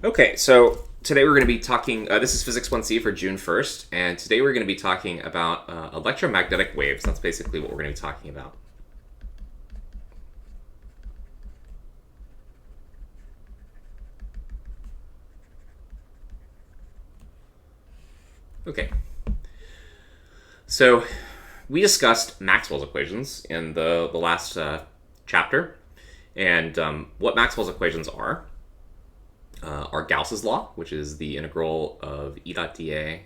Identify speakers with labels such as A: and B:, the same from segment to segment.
A: Okay, so today we're going to be talking. This is Physics 1C for June 1st, and today we're going to be talking about electromagnetic waves. That's basically what we're going to be talking about. Okay, so we discussed Maxwell's equations in the last chapter, and what Maxwell's equations are Gauss's law, which is the integral of E dot dA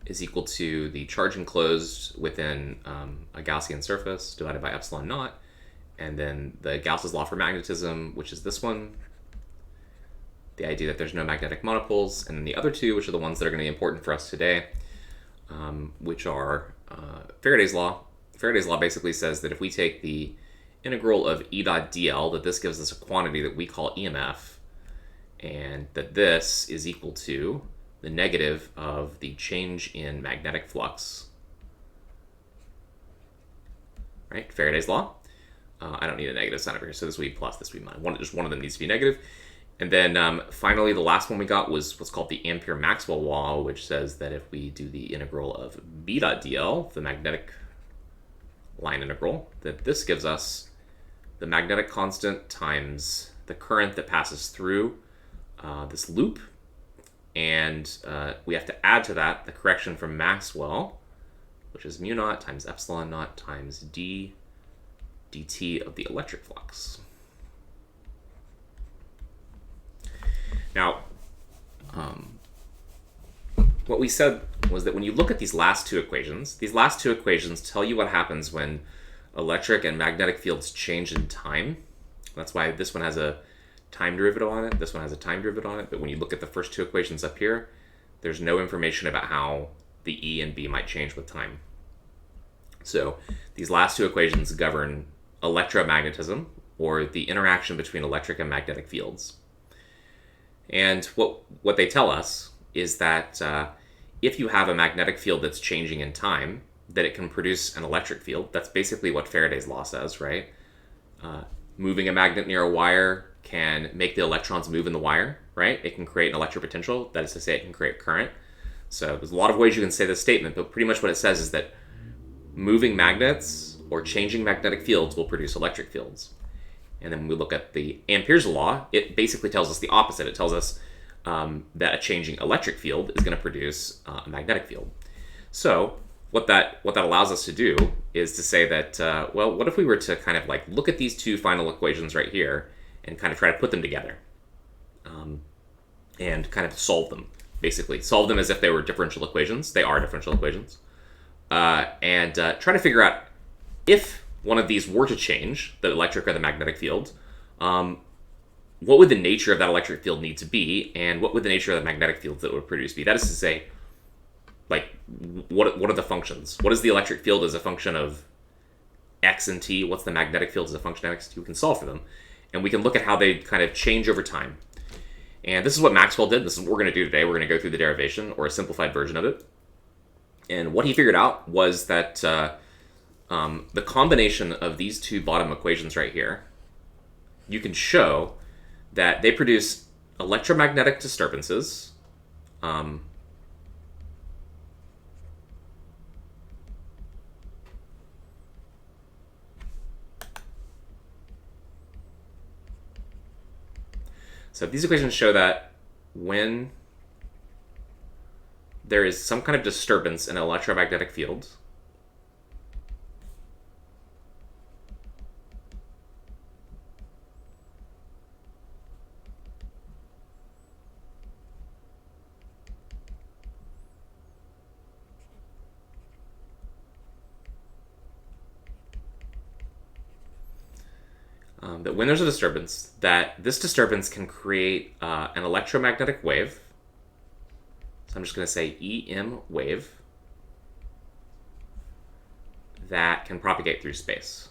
A: is equal to the charge enclosed within a Gaussian surface divided by epsilon naught, and then the Gauss's law for magnetism, which is this one, the idea that there's no magnetic monopoles, and then the other two, which are the ones that are going to be important for us today, which are Faraday's law. Faraday's law basically says that if we take the integral of E dot dl, that this gives us a quantity that we call EMF, and that this is equal to the negative of the change in magnetic flux. Right? Faraday's law. I don't need a negative sign over here, so this will be plus, this will be minus. Just one of them needs to be negative. And then finally, the last one we got was what's called the Ampere-Maxwell law, which says that if we do the integral of B dot dl, the magnetic line integral, that this gives us the magnetic constant times the current that passes through this loop, and we have to add to that the correction from Maxwell, which is mu naught times epsilon naught times d dt of the electric flux. Now, what we said was that when you look at these last two equations tell you what happens when electric and magnetic fields change in time. That's why this one has a time derivative on it, this one has a time derivative on it, but when you look at the first two equations up here, there's no information about how the E and B might change with time. So these last two equations govern electromagnetism, or the interaction between electric and magnetic fields. And what they tell us is that if you have a magnetic field that's changing in time, that it can produce an electric field. That's basically what Faraday's law says, right? Moving a magnet near a wire can make the electrons move in the wire, right? It can create an electric potential. That is to say, it can create current. So there's a lot of ways you can say this statement, but pretty much what it says is that moving magnets or changing magnetic fields will produce electric fields. And then when we look at the Ampere's law, it basically tells us the opposite. It tells us that a changing electric field is going to produce a magnetic field. So what that allows us to do is to say that, well, what if we were to kind of like look at these two final equations right here and kind of try to put them together and kind of solve them, basically. Solve them as if they were differential equations. They are differential equations. And try to figure out if one of these were to change, the electric or the magnetic field, what would the nature of that electric field need to be, and what would the nature of the magnetic field that it would produce be? That is to say, like, what are the functions? What is the electric field as a function of x and t? What's the magnetic field as a function of x and t? We can solve for them, and we can look at how they kind of change over time. And this is what Maxwell did. This is what we're going to do today. We're going to go through the derivation, or a simplified version of it. And what he figured out was that the combination of these two bottom equations right here, you can show that they produce electromagnetic disturbances. So these equations show that when there is some kind of disturbance in an electromagnetic field, that when there's a disturbance, that this disturbance can create an electromagnetic wave. So I'm just going to say EM wave that can propagate through space.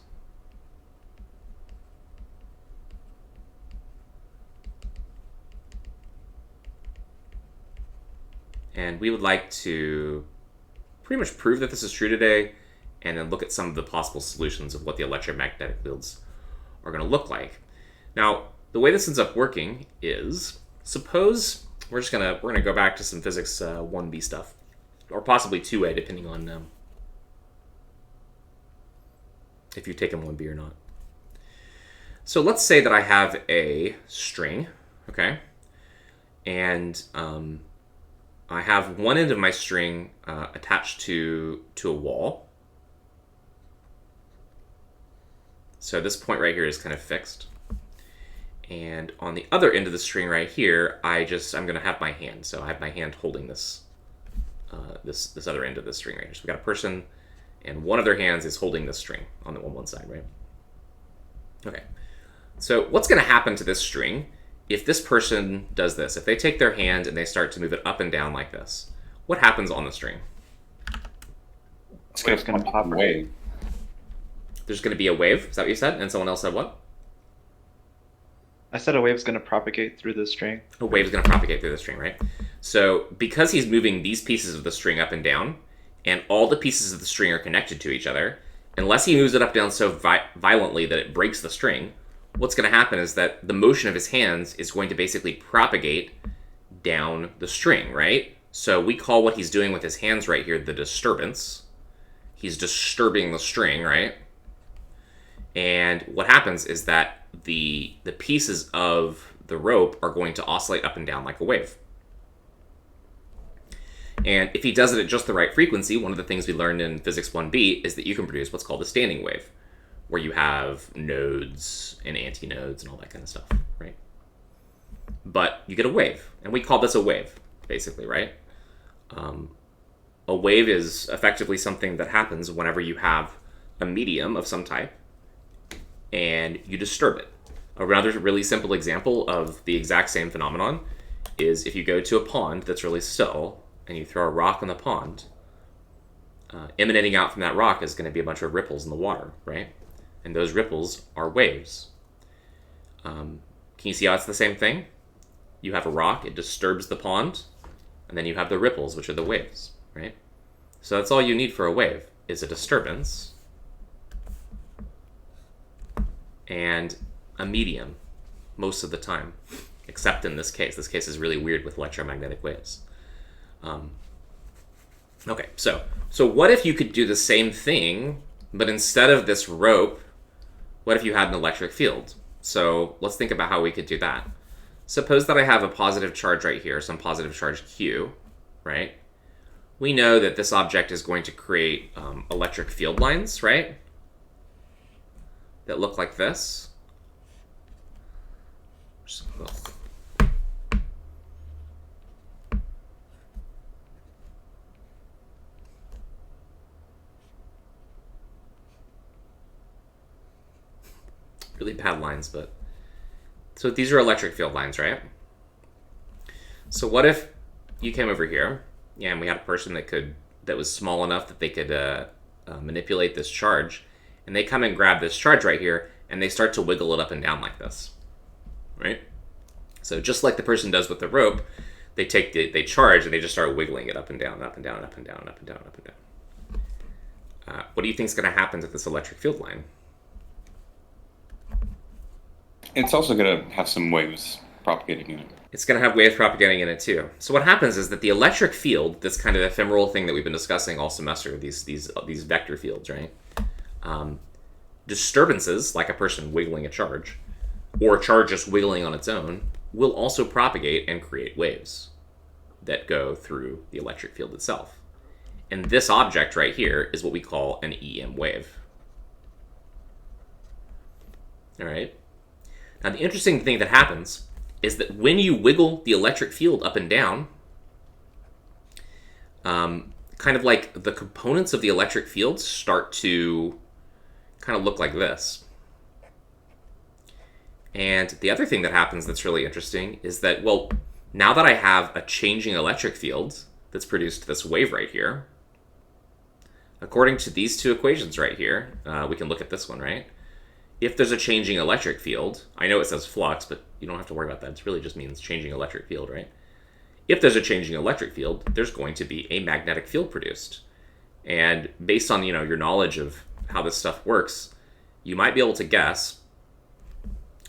A: And we would like to pretty much prove that this is true today, and then look at some of the possible solutions of what the electromagnetic fields are going to look like. Now, the way this ends up working is, suppose we're gonna go back to some physics 1B stuff, or possibly 2A, depending on if you've taken 1B or not. So let's say that I have a string, okay, and I have one end of my string attached to a wall. So this point right here is kind of fixed. And on the other end of the string right here, I'm going to have my hand. So I have my hand holding this this other end of the string right here. So we've got a person, and one of their hands is holding this string on one side, right? Okay. So what's going to happen to this string if this person does this? If they take their hand and they start to move it up and down like this, what happens on the string?
B: It's going to pop away.
A: There's going to be a wave. Is that what you said? And someone else said what?
C: I said a wave's going to propagate through the string.
A: A wave is going to propagate through the string, right? So because he's moving these pieces of the string up and down, and all the pieces of the string are connected to each other, unless he moves it up and down so violently that it breaks the string, what's going to happen is that the motion of his hands is going to basically propagate down the string, right? So we call what he's doing with his hands right here the disturbance. He's disturbing the string, right? And what happens is that the pieces of the rope are going to oscillate up and down like a wave. And if he does it at just the right frequency, one of the things we learned in Physics 1B is that you can produce what's called a standing wave, where you have nodes and antinodes and all that kind of stuff, right? But you get a wave, and we call this a wave, basically, right? A wave is effectively something that happens whenever you have a medium of some type and you disturb it. Another really simple example of the exact same phenomenon is if you go to a pond that's really still and you throw a rock in the pond, emanating out from that rock is going to be a bunch of ripples in the water, right? And those ripples are waves. Can you see how it's the same thing? You have a rock, it disturbs the pond, and then you have the ripples, which are the waves, right? So that's all you need for a wave, is a disturbance and a medium most of the time, except in this case. This case is really weird with electromagnetic waves. Okay, so what if you could do the same thing, but instead of this rope, what if you had an electric field? So let's think about how we could do that. Suppose that I have a positive charge right here, some positive charge Q, right? We know that this object is going to create electric field lines, right? That look like this. Really bad lines, but... So these are electric field lines, right? So what if you came over here, and we had a person that was small enough that they could manipulate this charge, and they come and grab this charge right here, and they start to wiggle it up and down like this, right? So just like the person does with the rope, they charge and they just start wiggling it up and down, up and down, up and down, up and down, up and down. What do you think is going to happen to this electric field line?
B: It's also going to have some waves propagating in it.
A: It's going to have waves propagating in it too. So what happens is that the electric field, this kind of ephemeral thing that we've been discussing all semester, these vector fields, right? Disturbances, like a person wiggling a charge, or a charge just wiggling on its own, will also propagate and create waves that go through the electric field itself. And this object right here is what we call an EM wave. All right? Now, the interesting thing that happens is that when you wiggle the electric field up and down, kind of like the components of the electric field start to kind of look like this. And the other thing that happens that's really interesting is that, well, now that I have a changing electric field that's produced this wave right here, according to these two equations right here, we can look at this one, right? If there's a changing electric field, I know it says flux, but you don't have to worry about that. It really just means changing electric field, right? If there's a changing electric field, there's going to be a magnetic field produced. And based on, your knowledge of how this stuff works, you might be able to guess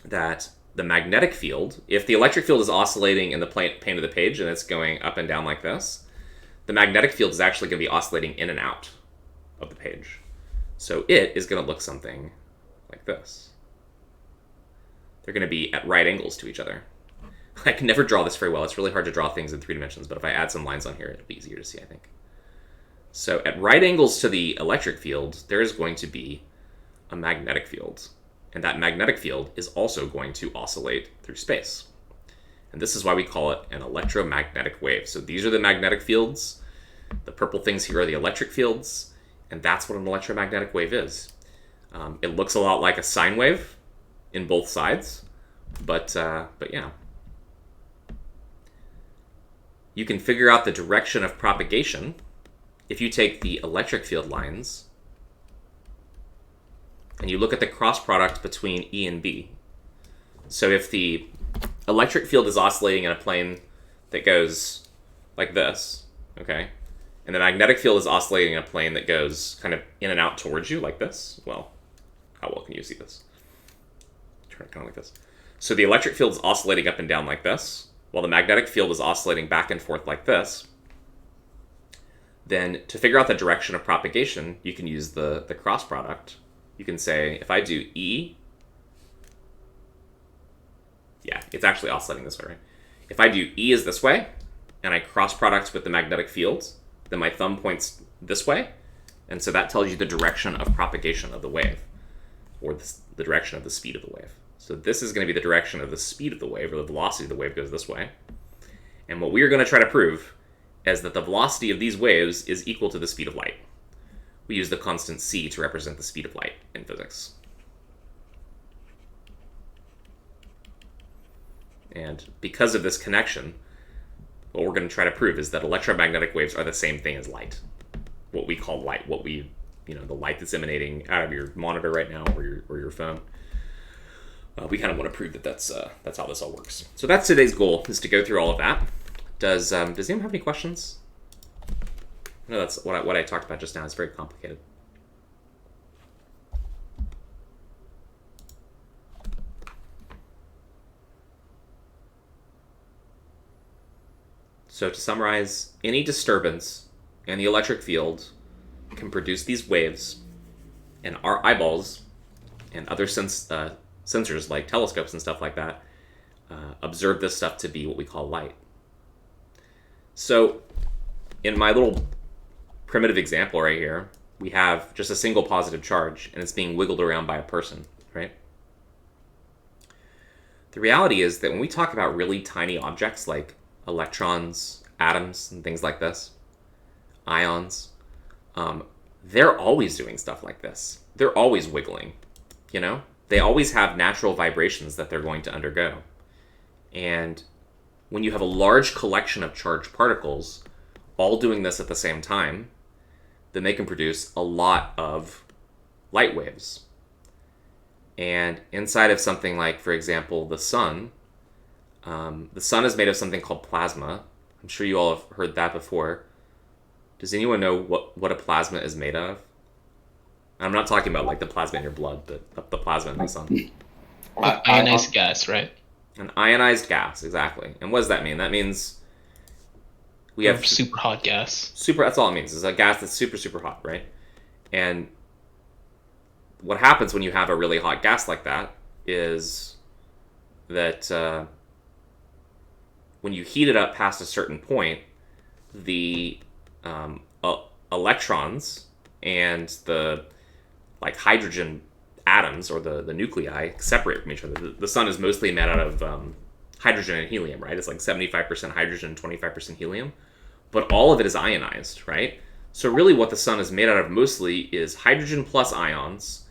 A: that the magnetic field, if the electric field is oscillating in the pane of the page and it's going up and down like this, the magnetic field is actually going to be oscillating in and out of the page. So it is going to look something like this. They're going to be at right angles to each other. I can never draw this very well. It's really hard to draw things in 3 dimensions, but if I add some lines on here, it'll be easier to see, I think. So at right angles to the electric field, there is going to be a magnetic field. And that magnetic field is also going to oscillate through space. And this is why we call it an electromagnetic wave. So these are the magnetic fields. The purple things here are the electric fields. And that's what an electromagnetic wave is. It looks a lot like a sine wave in both sides. But yeah. You can figure out the direction of propagation if you take the electric field lines and you look at the cross product between E and B. So if the electric field is oscillating in a plane that goes like this, okay, and the magnetic field is oscillating in a plane that goes kind of in and out towards you like this, well, how well can you see this? Turn it kind of like this. So the electric field is oscillating up and down like this, while the magnetic field is oscillating back and forth like this. Then to figure out the direction of propagation, you can use the cross product. You can say, if I do E, yeah, it's actually oscillating this way, right? If I do E is this way, and I cross product with the magnetic field, then my thumb points this way, and so that tells you the direction of propagation of the wave, or the direction of the speed of the wave. So this is going to be the direction of the speed of the wave, or the velocity of the wave goes this way. And what we are going to try to prove is that the velocity of these waves is equal to the speed of light. We use the constant c to represent the speed of light in physics. And because of this connection, what we're going to try to prove is that electromagnetic waves are the same thing as light. What we call light, the light that's emanating out of your monitor right now or your phone. We kind of want to prove that that's how this all works. So that's today's goal, is to go through all of that. Does anyone have any questions? No, that's what I talked about just now. It's very complicated. So to summarize, any disturbance in the electric field can produce these waves, and our eyeballs and other sensors like telescopes and stuff like that observe this stuff to be what we call light. So in my little primitive example right here, we have just a single positive charge, and it's being wiggled around by a person, right? The reality is that when we talk about really tiny objects like electrons, atoms, and things like this, ions, they're always doing stuff like this. They're always wiggling, They always have natural vibrations that they're going to undergo. And when you have a large collection of charged particles all doing this at the same time, then they can produce a lot of light waves. And inside of something like, for example, the sun is made of something called plasma. I'm sure you all have heard that before. Does anyone know what a plasma is made of? I'm not talking about like the plasma in your blood, but the plasma in the sun.
D: Ionized gas, right?
A: An ionized gas, exactly. And what does that mean? That means we have
D: super hot gas.
A: That's all it means. It's a gas that's super, super hot, right? And what happens when you have a really hot gas like that is that when you heat it up past a certain point, the electrons and the hydrogen atoms, or the nuclei, separate from each other. The sun is mostly made out of hydrogen and helium, right? It's like 75% hydrogen, 25% helium. But all of it is ionized, right? So really what the sun is made out of mostly is hydrogen plus ions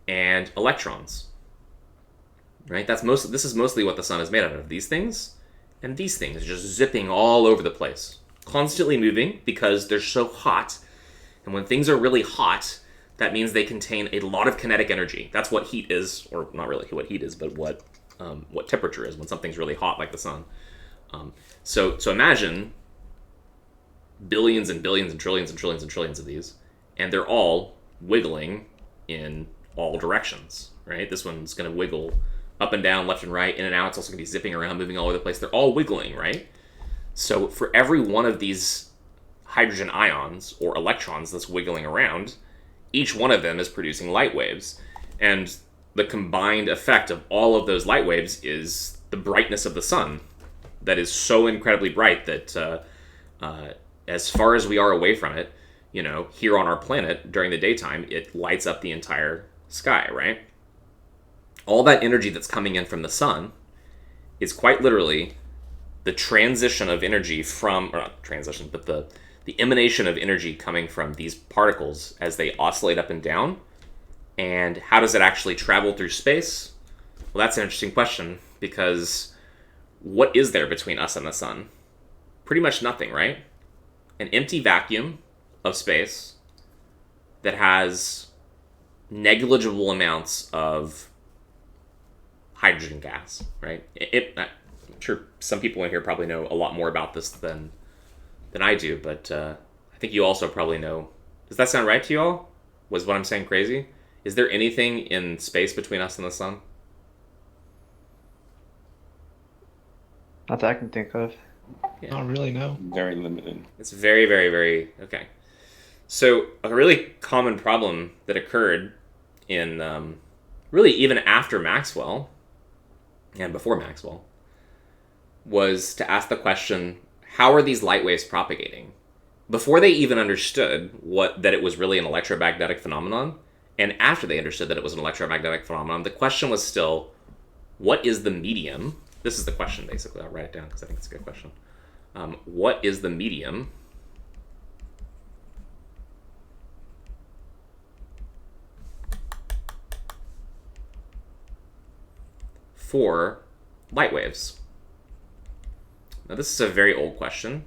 A: and electrons, right? This is mostly what the sun is made out of. These things and these things just zipping all over the place, constantly moving because they're so hot. And when things are really hot, that means they contain a lot of kinetic energy. That's what heat is, or not really what heat is, but what temperature is when something's really hot like the sun. So imagine billions and billions and trillions and trillions and trillions of these, and they're all wiggling in all directions, right? This one's going to wiggle up and down, left and right, in and out. It's also going to be zipping around, moving all over the place. They're all wiggling, right? So for every one of these hydrogen ions or electrons that's wiggling around, each one of them is producing light waves. And the combined effect of all of those light waves is the brightness of the sun that is so incredibly bright that as far as we are away from it, here on our planet during the daytime, it lights up the entire sky, right? All that energy that's coming in from the sun is quite literally the transition of energy from, or not transition, but the emanation of energy coming from these particles as they oscillate up and down. And how does it actually travel through space? Well, that's an interesting question, because what is there between us and the sun? Pretty much nothing, right? An empty vacuum of space that has negligible amounts of hydrogen gas, right? I'm sure some people in here probably know a lot more about this than I do, but I think you also probably know. Does that sound right to you all? Was what I'm saying crazy? Is there anything in space between us and the sun?
C: Not that I can think of.
A: Yeah.
D: Not really, no.
B: Very limited.
A: It's very, very, very... Okay. So a really common problem that occurred in really even after Maxwell and before Maxwell was to ask the question, how are these light waves propagating? Before they even understood that it was really an electromagnetic phenomenon, and after they understood that it was an electromagnetic phenomenon, the question was still, what is the medium? This is the question, basically. I'll write it down because I think it's a good question. What is the medium for light waves? Now, this is a very old question,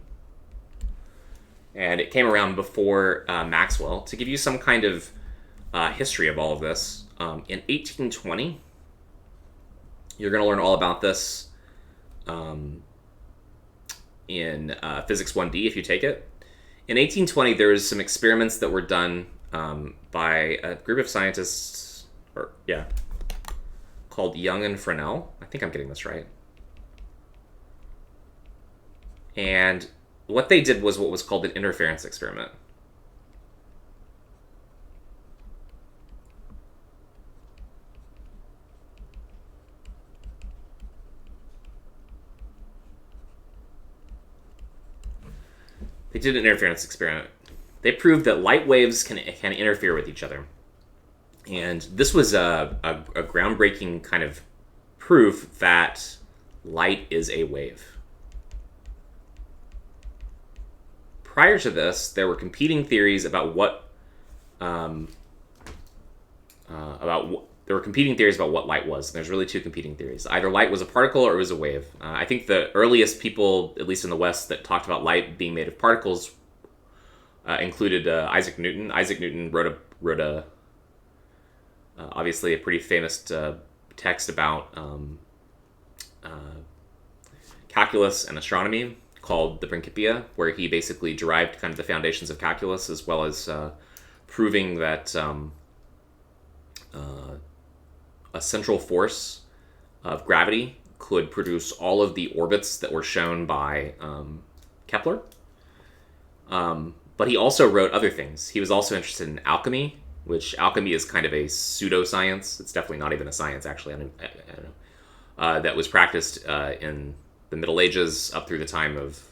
A: and it came around before Maxwell. To give you some kind of history of all of this, in 1820, you're going to learn all about this in Physics 1D if you take it. In 1820, there was some experiments that were done by a group of scientists, called Young and Fresnel. I think I'm getting this right. And what they did was what was called an interference experiment. They did an interference experiment. They proved that light waves can interfere with each other. And this was a groundbreaking kind of proof that light is a wave. Prior to this, there were competing theories about what light was. There's really two competing theories. Either light was a particle or it was a wave. I think the earliest people, at least in the West, that talked about light being made of particles included Isaac Newton. Isaac Newton wrote a obviously a pretty famous text about calculus and astronomy called the Principia, where he basically derived kind of the foundations of calculus, as well as proving that a central force of gravity could produce all of the orbits that were shown by Kepler. But he also wrote other things. He was also interested in alchemy, which alchemy is kind of a pseudoscience. It's definitely not even a science, actually. I don't know. That was practiced in the Middle Ages up through the time of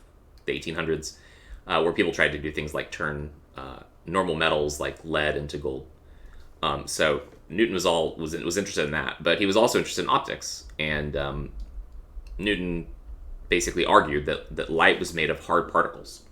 A: the 1800s, where people tried to do things like turn normal metals like lead into gold. So Newton was interested in that, but he was also interested in optics, and Newton basically argued that light was made of hard particles.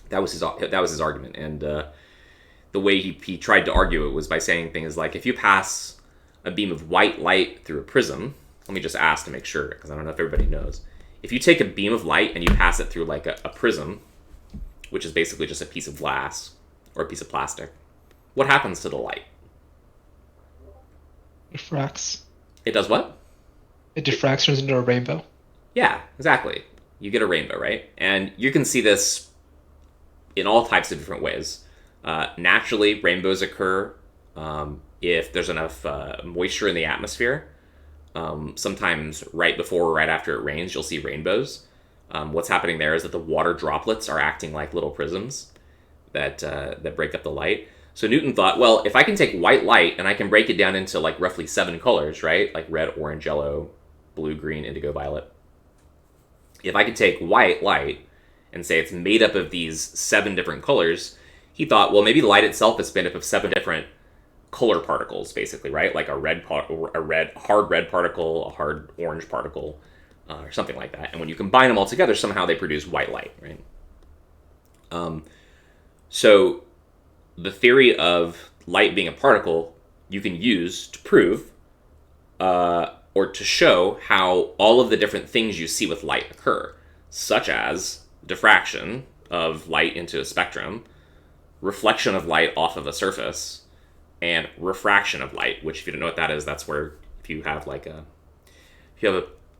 A: That was his argument, and the way he tried to argue it was by saying things like, if you pass a beam of white light through a prism, let me just ask to make sure, because I don't know if everybody knows. If you take a beam of light and you pass it through like a prism, which is basically just a piece of glass or a piece of plastic, what happens to the light?
D: Diffracts.
A: It does what?
D: It diffracts, turns into a rainbow.
A: Yeah, exactly. You get a rainbow, right? And you can see this in all types of different ways. Naturally, rainbows occur if there's enough moisture in the atmosphere. sometimes right before or right after it rains, you'll see rainbows. What's happening there is that the water droplets are acting like little prisms that break up the light. So Newton thought, well, if I can take white light and I can break it down into like roughly 7 colors, right? Like red, orange, yellow, blue, green, indigo, violet. If I could take white light and say it's made up of these 7 different colors, he thought, well, maybe light itself is made up of 7 different color particles, basically, right? Like a hard red particle, a hard orange particle, or something like that. And when you combine them all together, somehow they produce white light, right? So the theory of light being a particle you can use to prove or to show how all of the different things you see with light occur, such as diffraction of light into a spectrum, reflection of light off of a surface, and refraction of light, which if you don't know what that is, that's where if you have a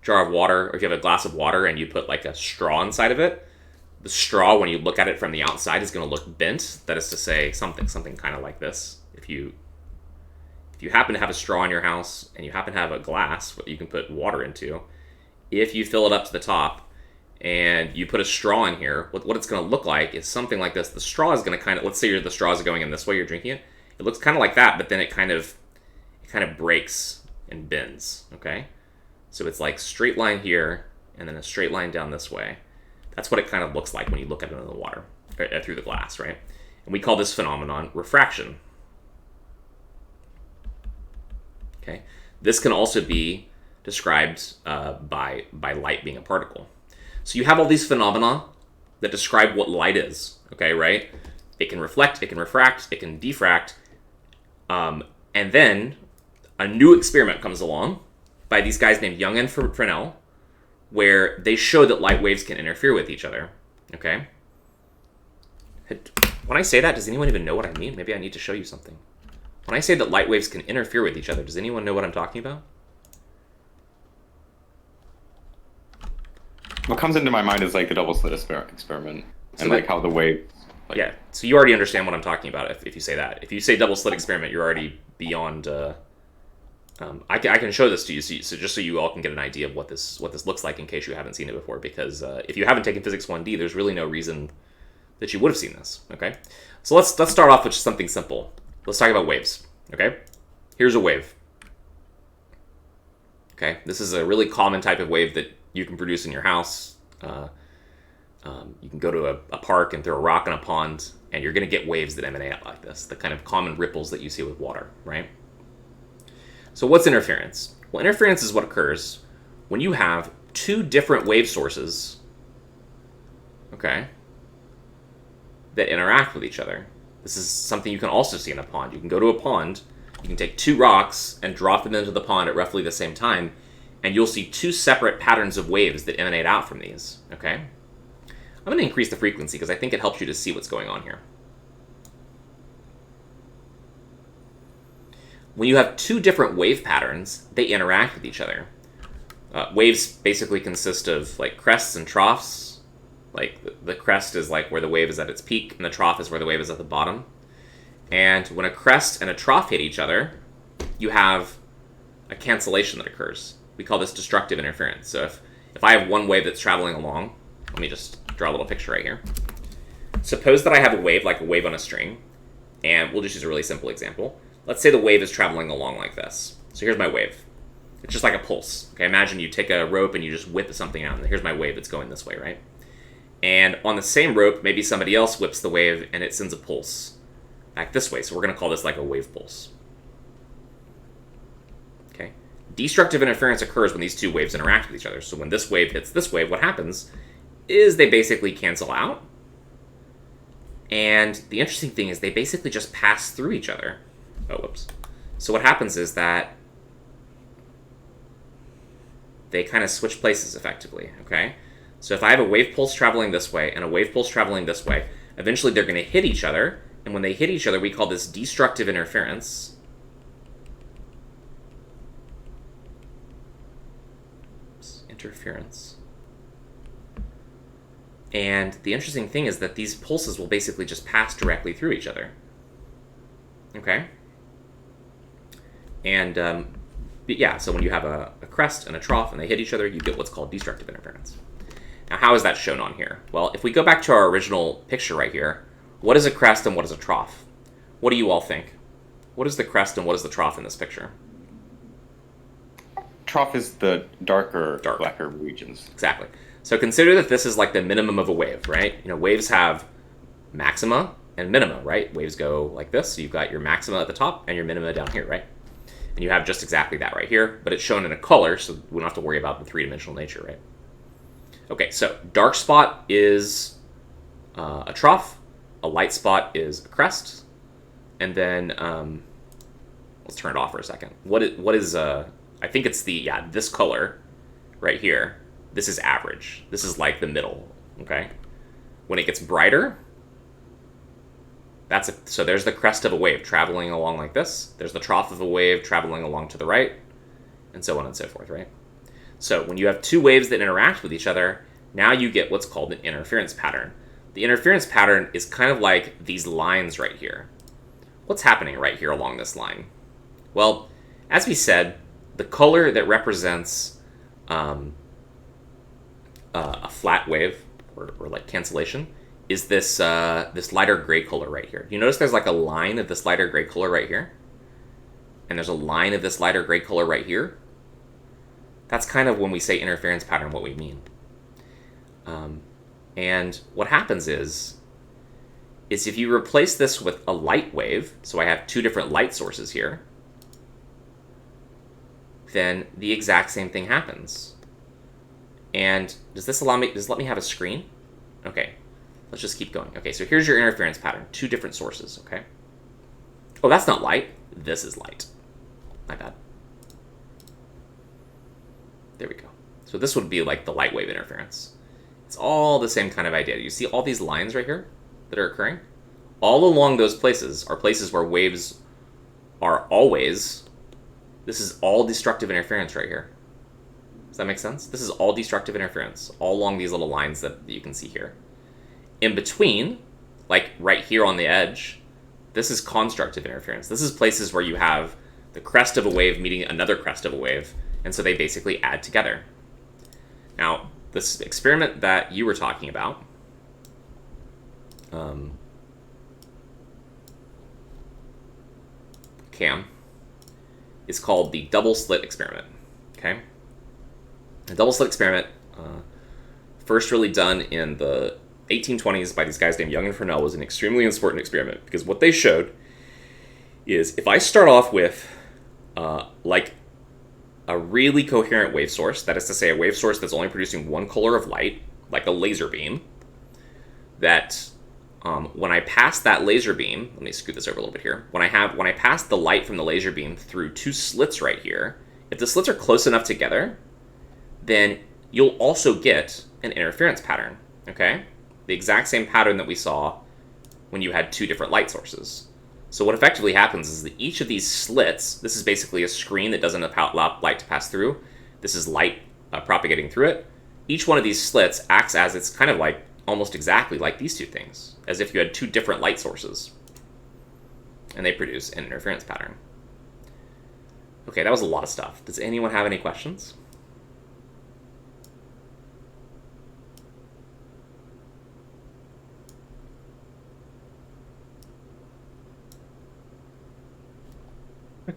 A: jar of water, or if you have a glass of water and you put like a straw inside of it, the straw, when you look at it from the outside, is going to look bent. That is to say, something kind of like this. If you happen to have a straw in your house and you happen to have a glass that you can put water into, if you fill it up to the top and you put a straw in here, what it's going to look like is something like this. The straw is going to kind of, let's say the straw is going in this way, you're drinking it. It looks kind of like that, but then it kind of breaks and bends, okay? So it's like straight line here and then a straight line down this way. That's what it kind of looks like when you look at it in the water, or through the glass, right? And we call this phenomenon refraction. Okay, this can also be described by light being a particle. So you have all these phenomena that describe what light is, okay, right? It can reflect, it can refract, it can diffract, and then a new experiment comes along by these guys named Young and Fresnel, where they show that light waves can interfere with each other, okay? When I say that, does anyone even know what I mean? Maybe I need to show you something. When I say that light waves can interfere with each other, does anyone know what I'm talking about?
B: What comes into my mind is like the double slit experiment, and like how the wave. Like,
A: yeah, so you already understand what I'm talking about if you say that. If you say double slit experiment, you're already beyond. I can show this to you, so just so you all can get an idea of what this looks like in case you haven't seen it before. Because if you haven't taken Physics 1D, there's really no reason that you would have seen this. Okay, so let's start off with something simple. Let's talk about waves. Okay, here's a wave. Okay, this is a really common type of wave that you can produce in your house. You can go to a park and throw a rock in a pond, and you're going to get waves that emanate out like this, the kind of common ripples that you see with water, right? So what's interference? Well, interference is what occurs when you have 2 different wave sources, okay, that interact with each other. This is something you can also see in a pond. You can go to a pond, you can take 2 rocks and drop them into the pond at roughly the same time, and you'll see 2 separate patterns of waves that emanate out from these, okay? I'm going to increase the frequency because I think it helps you to see what's going on here. When you have 2 different wave patterns, they interact with each other. Waves basically consist of like crests and troughs. Like the crest is like where the wave is at its peak, and the trough is where the wave is at the bottom. And when a crest and a trough hit each other, you have a cancellation that occurs. We call this destructive interference. So if I have one wave that's traveling along, let me just draw a little picture right here. Suppose that I have a wave like a wave on a string, and we'll just use a really simple example. Let's say the wave is traveling along like this. So here's my wave. It's just like a pulse. Okay, imagine you take a rope and you just whip something out, and here's my wave that's going this way, right? And on the same rope, maybe somebody else whips the wave and it sends a pulse back this way. So we're going to call this like a wave pulse. Okay. Destructive interference occurs when these 2 waves interact with each other. So when this wave hits this wave, what happens is they basically cancel out. And the interesting thing is they basically just pass through each other. Oh, whoops. So what happens is that they kind of switch places effectively, okay? So if I have a wave pulse traveling this way and a wave pulse traveling this way, eventually they're going to hit each other. And when they hit each other, we call this destructive interference. Interference. And the interesting thing is that these pulses will basically just pass directly through each other. Okay? And But yeah, so when you have a crest and a trough and they hit each other, you get what's called destructive interference. Now, how is that shown on here? Well, if we go back to our original picture right here, what is a crest and what is a trough? What do you all think? What is the crest and what is the trough in this picture?
B: Trough is the
A: Dark.
B: blacker regions.
A: Exactly. So consider that this is like the minimum of a wave, right? You know, waves have maxima and minima, right? Waves go like this. So you've got your maxima at the top and your minima down here, right? And you have just exactly that right here, but it's shown in a color, so we don't have to worry about the three-dimensional nature, right? Okay, so dark spot is a trough, a light spot is a crest, and then let's turn it off for a second. What is I think it's this color right here. This is average. This is like the middle, okay? When it gets brighter, so there's the crest of a wave traveling along like this. There's the trough of a wave traveling along to the right, and so on and so forth, right? So when you have two waves that interact with each other, now you get what's called an interference pattern. The interference pattern is kind of like these lines right here. What's happening right here along this line? Well, as we said, the color that represents a flat wave, or like cancellation, is this this lighter gray color right here. You notice there's like a line of this lighter gray color right here? And there's a line of this lighter gray color right here? That's kind of when we say interference pattern what we mean. And what happens is if you replace this with a light wave, so I have two different light sources here, then the exact same thing happens. And does this let me have a screen? Okay, let's just keep going. Okay, so here's your interference pattern, two different sources, okay? Oh, that's not light, this is light. My bad. There we go. So this would be like the light wave interference. It's all the same kind of idea. You see all these lines right here that are occurring? All along those places are places where waves are always, this is all destructive interference right here. Does that make sense? This is all destructive interference, all along these little lines that you can see here. In between, like right here on the edge, this is constructive interference. This is places where you have the crest of a wave meeting another crest of a wave, and so they basically add together. Now, this experiment that you were talking about, Cam, is called the double slit experiment, okay? The double slit experiment, first really done in the 1820s by these guys named Young and Fresnel, was an extremely important experiment because what they showed is if I start off with like a really coherent wave source, that is to say a wave source that's only producing one color of light, like a laser beam, that when I pass that laser beam, let me scoot this over a little bit here, when I pass the light from the laser beam through two slits right here, if the slits are close enough together, then you'll also get an interference pattern, okay? The exact same pattern that we saw when you had two different light sources. So what effectively happens is that each of these slits, this is basically a screen that doesn't allow light to pass through. This is light propagating through it. Each one of these slits acts as, it's kind of like, almost exactly like these two things, as if you had two different light sources. And they produce an interference pattern. Okay, that was a lot of stuff. Does anyone have any questions?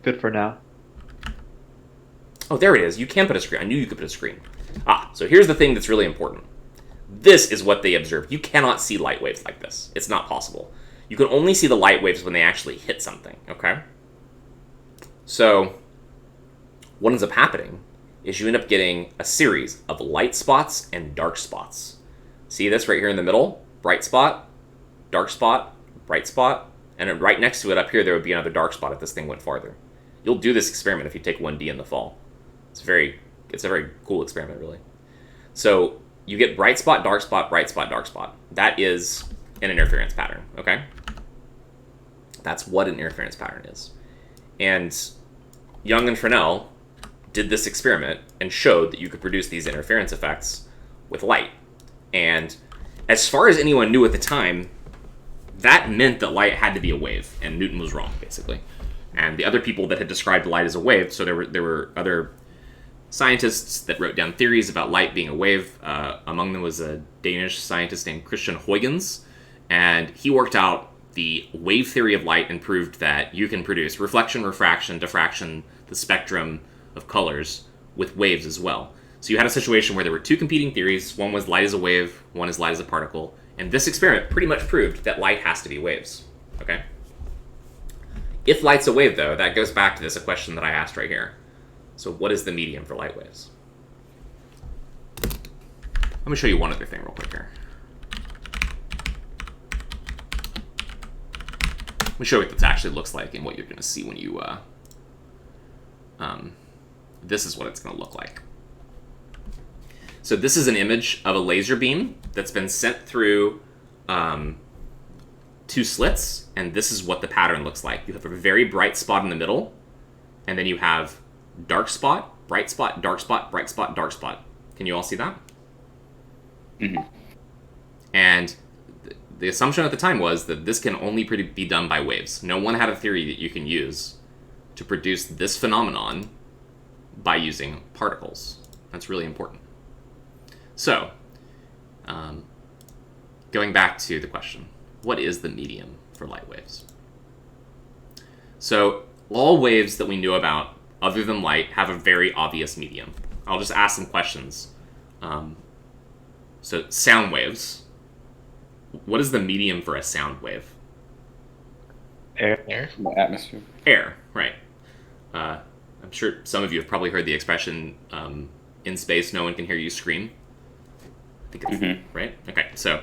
C: Good for now.
A: Oh, there it is. You can put a screen. I knew you could put a screen. So here's the thing that's really important. This is what they observed. You cannot see light waves like this. It's not possible. You can only see the light waves when they actually hit something, okay? So what ends up happening is you end up getting a series of light spots and dark spots. See this right here in the middle? Bright spot, bright spot, and then right next to it up here there would be another dark spot if this thing went farther. You'll do this experiment if you take 1D in the fall. It's a very cool experiment, really. So you get bright spot, dark spot, dark spot. That is an interference pattern, okay? That's what an interference pattern is. And Young and Fresnel did this experiment and showed that you could produce these interference effects with light. And as far as anyone knew at the time, that meant that light had to be a wave, and Newton was wrong, basically. and the other people that had described light as a wave. So there were other scientists that wrote down theories about light being a wave. Among them was a Danish scientist named Christian Huygens, and he worked out the wave theory of light and proved that you can produce reflection, refraction, diffraction, the spectrum of colors with waves as well. So you had a situation where there were two competing theories. One was light as a wave, one is light as a particle. And this experiment pretty much proved that light has to be waves. Okay? If light's a wave, though, that goes back to this question that I asked right here. So what is the medium for light waves? Let me show you one other thing real quick here. Let me show you what this actually looks like and what you're going to see when you... this is what it's going to look like. So this is an image of a laser beam that's been sent through two slits, and this is what the pattern looks like. You have a very bright spot in the middle, and then you have dark spot, bright spot, dark spot, bright spot, dark spot. Can you all see that?
B: Mm-hmm.
A: And the assumption at the time was that this can only be done by waves. No one had a theory that you can use to produce this phenomenon by using particles. That's really important. So, going back to the question, what is the medium for light waves? So, all waves that we know about, other than light, have a very obvious medium. I'll just ask some questions. So, sound waves. What is the medium for a sound wave?
D: Air.
B: The atmosphere.
A: Air, right. I'm sure some of you have probably heard the expression, in space, no one can hear you scream. I think it's, right? Okay, so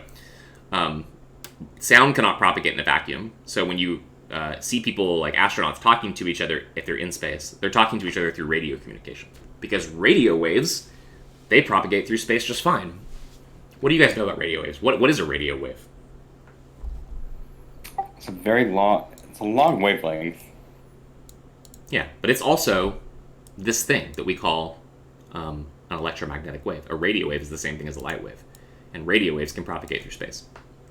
A: sound cannot propagate in a vacuum. So when you see people like astronauts talking to each other if they're in space, they're talking to each other through radio communication. Because radio waves, they propagate through space just fine. What do you guys know about radio waves? What is a radio wave?
B: It's a long wavelength.
A: Yeah, but it's also this thing that we call an electromagnetic wave. A radio wave is the same thing as a light wave, and radio waves can propagate through space.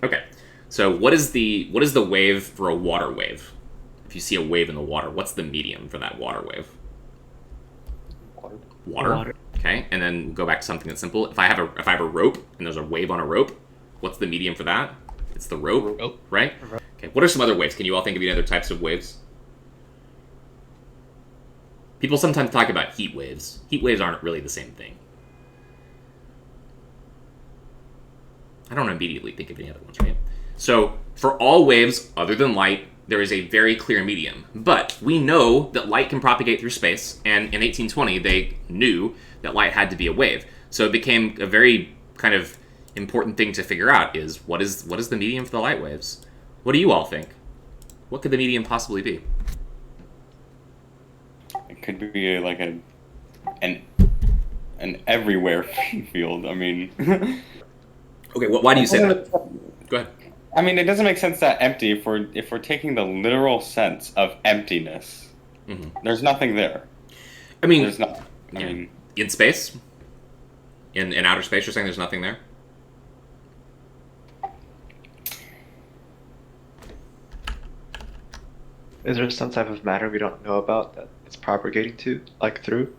A: Okay, so what is the wave for a water wave? If you see a wave in the water, what's the medium for that water wave? Water. Okay, and then go back to something that's simple. If I have a rope and there's a wave on a rope, what's the medium for that? It's the rope, right? Okay. What are some other waves? Can you all think of any other types of waves? People sometimes talk about heat waves. Heat waves aren't really the same thing. I don't immediately think of any other ones, right? So for all waves other than light, there is a very clear medium. But we know that light can propagate through space, and in 1820 they knew that light had to be a wave. So it became a very kind of important thing to figure out is what is the medium for the light waves? What do you all think? What could the medium possibly be?
B: It could be like an everywhere field. I mean,
A: Okay, why do you say that? Go ahead.
B: I mean, it doesn't make sense that empty if we're taking the literal sense of emptiness.
A: Mm-hmm.
B: There's nothing there.
A: I mean,
B: There's not. I mean,
A: in space, in outer space, you're saying there's nothing there?
C: Is there some type of matter we don't know about that it's propagating to, like through?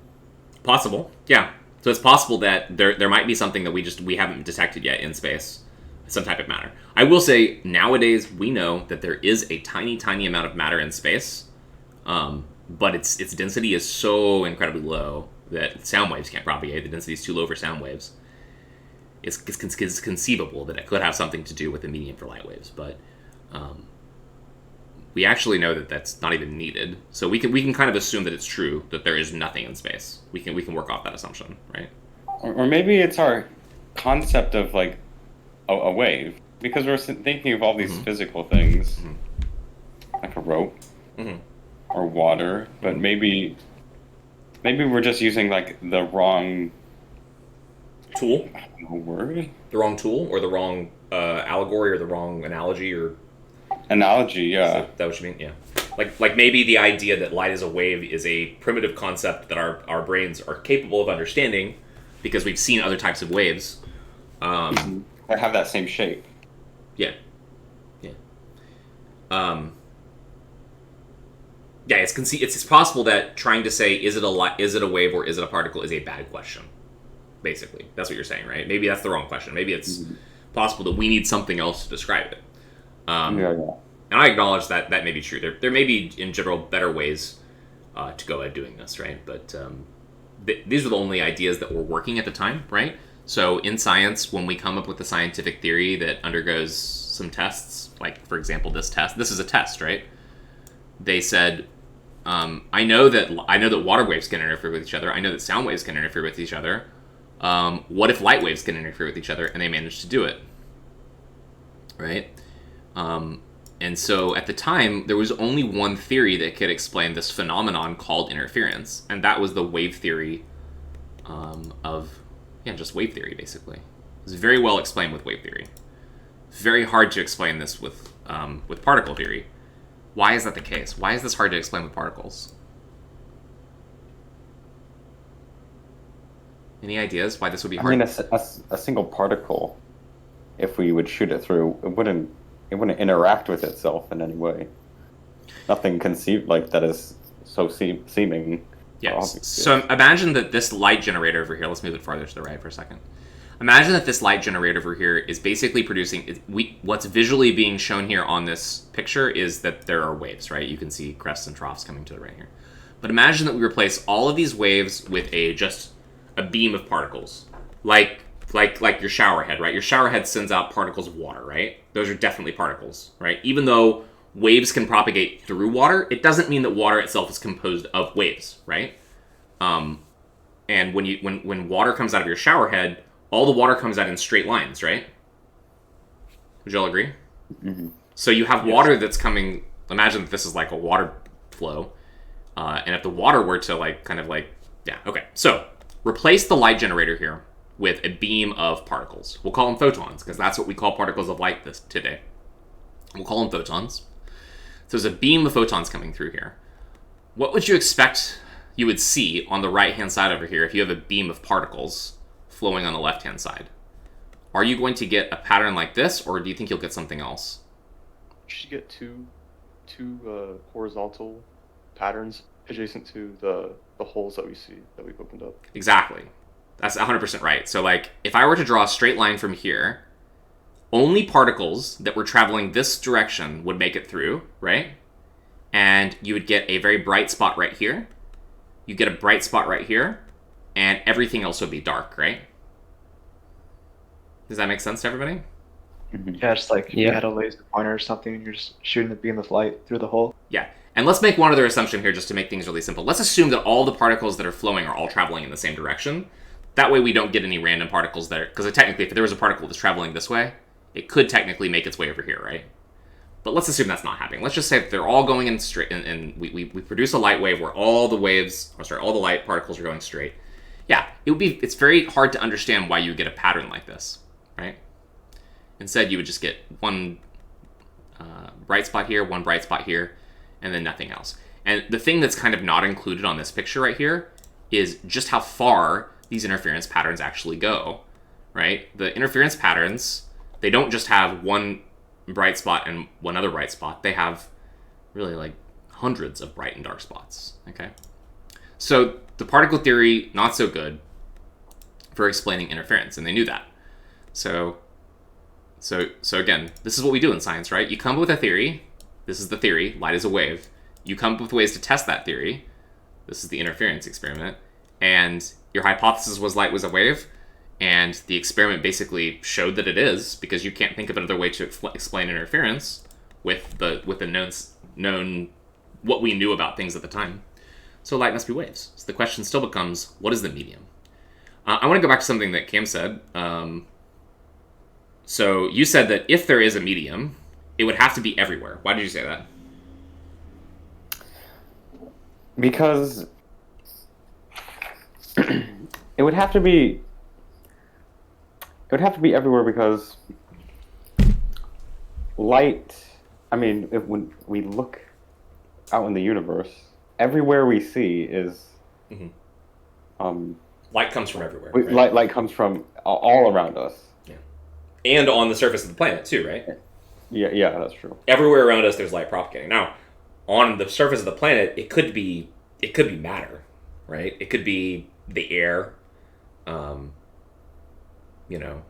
A: Possible, yeah. So it's possible that there might be something that we haven't detected yet in space, some type of matter. I will say nowadays we know that there is a tiny amount of matter in space, but its density is so incredibly low that sound waves can't propagate. The density is too low for sound waves. It's conceivable that it could have something to do with the medium for light waves, but we actually know that that's not even needed. So we can kind of assume that it's true that there is nothing in space. We can work off that assumption, right?
B: or maybe it's our concept of like a wave, because we're thinking of all these physical things, like a rope or water, but maybe we're just using like the wrong
A: Tool?
B: word,
A: The wrong tool, or the wrong allegory, or the wrong analogy, or
B: analogy. Yeah.
A: is that what you mean? Yeah. Like maybe the idea that light is a wave is a primitive concept that our brains are capable of understanding because we've seen other types of waves.
B: That have that same shape.
A: Yeah. Yeah. Yeah, it's possible that trying to say is it a wave or is it a particle is a bad question. Basically, that's what you're saying, right? Maybe that's the wrong question. Maybe it's possible that we need something else to describe it.
B: Yeah.
A: And I acknowledge that may be true. There may be, in general, better ways to go at doing this, right? But these are the only ideas that were working at the time, right? So in science, when we come up with a scientific theory that undergoes some tests, like, for example, this is a test, right? They said, I know that water waves can interfere with each other. I know that sound waves can interfere with each other. What if light waves can interfere with each other? And they managed to do it, right? And so at the time, there was only one theory that could explain this phenomenon called interference, and that was the wave theory just wave theory, basically. It was very well explained with wave theory. Very hard to explain this with particle theory. Why is that the case? Why is this hard to explain with particles? Any ideas why this would be hard?
B: I mean, a single particle, if we would shoot it through, it wouldn't interact with itself in any way. Nothing conceived like that is so seeming.
A: Yes. So imagine that this light generator over here, let's move it farther to the right for a second. Imagine that this light generator over here is basically producing, what's visually being shown here on this picture is that there are waves, right? You can see crests and troughs coming to the right here. But imagine that we replace all of these waves with just a beam of particles, like your shower head, right? Your shower head sends out particles of water, right? Those are definitely particles, right? Even though waves can propagate through water, it doesn't mean that water itself is composed of waves, right? And when water comes out of your shower head, all the water comes out in straight lines, right? Would you all agree?
B: Mm-hmm.
A: So you have water that's coming. Imagine that this is like a water flow, and if the water were to So replace the light generator here with a beam of particles. We'll call them photons because that's what we call particles of light today. We'll call them photons. So there's a beam of photons coming through here. What would you expect you would see on the right-hand side over here if you have a beam of particles flowing on the left-hand side? Are you going to get a pattern like this, or do you think you'll get something else?
E: You should get two horizontal patterns adjacent to the holes that we see that we've opened up.
A: Exactly. That's 100% right. So if I were to draw a straight line from here, only particles that were traveling this direction would make it through, right? And you would get a very bright spot right here. You get a bright spot right here, and everything else would be dark, right? Does that make sense to everybody?
C: Yeah, just like you had a laser pointer or something, and you're just shooting the beam of light through the hole.
A: Yeah. And let's make one other assumption here just to make things really simple. Let's assume that all the particles that are flowing are all traveling in the same direction. That way we don't get any random particles there. Because technically, if there was a particle that's traveling this way, it could technically make its way over here, right? But let's assume that's not happening. Let's just say that they're all going in straight, and we produce a light wave where all the light particles are going straight. Yeah, it's very hard to understand why you would get a pattern like this, right? Instead, you would just get one bright spot here, one bright spot here, and then nothing else. And the thing that's kind of not included on this picture right here is just how far these interference patterns actually go, right? The interference patterns, they don't just have one bright spot and one other bright spot. They have really hundreds of bright and dark spots, okay? So the particle theory, not so good for explaining interference, and they knew that. So again, this is what we do in science, right? You come up with a theory. This is the theory. Light is a wave. You come up with ways to test that theory. This is the interference experiment. And your hypothesis was light was a wave. And the experiment basically showed that it is, because you can't think of another way to explain interference with the known what we knew about things at the time. So light must be waves. So the question still becomes, what is the medium? I want to go back to something that Cam said. So you said that if there is a medium, it would have to be everywhere. Why did you say that?
B: Because it would have to be everywhere, because light, when we look out in the universe, everywhere we see is
A: light comes from everywhere.
B: Right? Light comes from all around us.
A: Yeah. And on the surface of the planet too, right?
B: Yeah, that's true.
A: Everywhere around us there's light propagating. Now, on the surface of the planet, it could be matter, right? It could be the air. You know,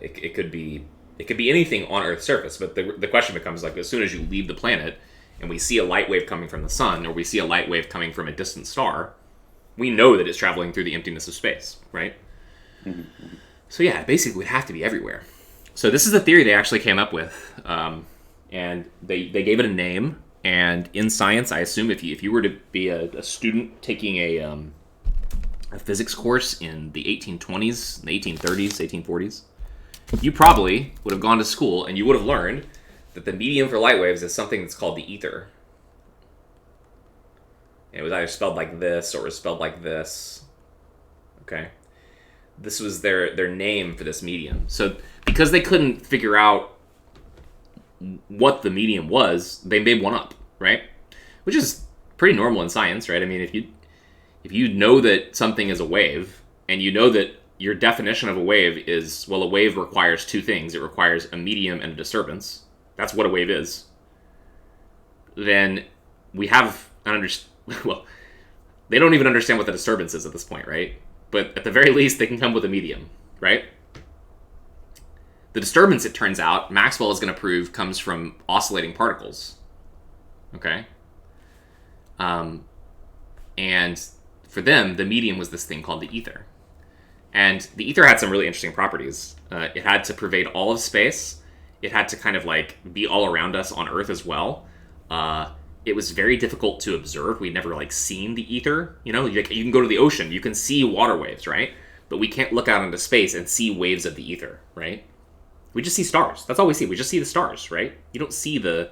A: it could be anything on Earth's surface. But the question becomes, like, as soon as you leave the planet and we see a light wave coming from the sun, or we see a light wave coming from a distant star, we know that it's traveling through the emptiness of space, right?
B: Mm-hmm.
A: So yeah, basically, it would have to be everywhere. So this is the theory they actually came up with, and they gave it a name. And in science, I assume if you were to be a student taking a physics course in the 1820s, the 1830s, 1840s, you probably would have gone to school and you would have learned that the medium for light waves is something that's called the ether. And it was either spelled like this or it was spelled like this. Okay? This was their name for this medium. So because they couldn't figure out what the medium was, they made one up, right? Which is pretty normal in science, right? I mean, if you know that something is a wave, and you know that your definition of a wave is, well, a wave requires two things. It requires a medium and a disturbance. That's what a wave is. Then we have well, they don't even understand what the disturbance is at this point, right? But at the very least, they can come with a medium, right? The disturbance, it turns out, Maxwell is going to prove, comes from oscillating particles. Okay? And for them, the medium was this thing called the ether. And the ether had some really interesting properties. It had to pervade all of space. It had to kind of like be all around us on Earth as well. It was very difficult to observe. We'd never like seen the ether. You know, you can go to the ocean, you can see water waves, right? But we can't look out into space and see waves of the ether, right? We just see stars. That's all we see. We just see the stars, right? You don't see the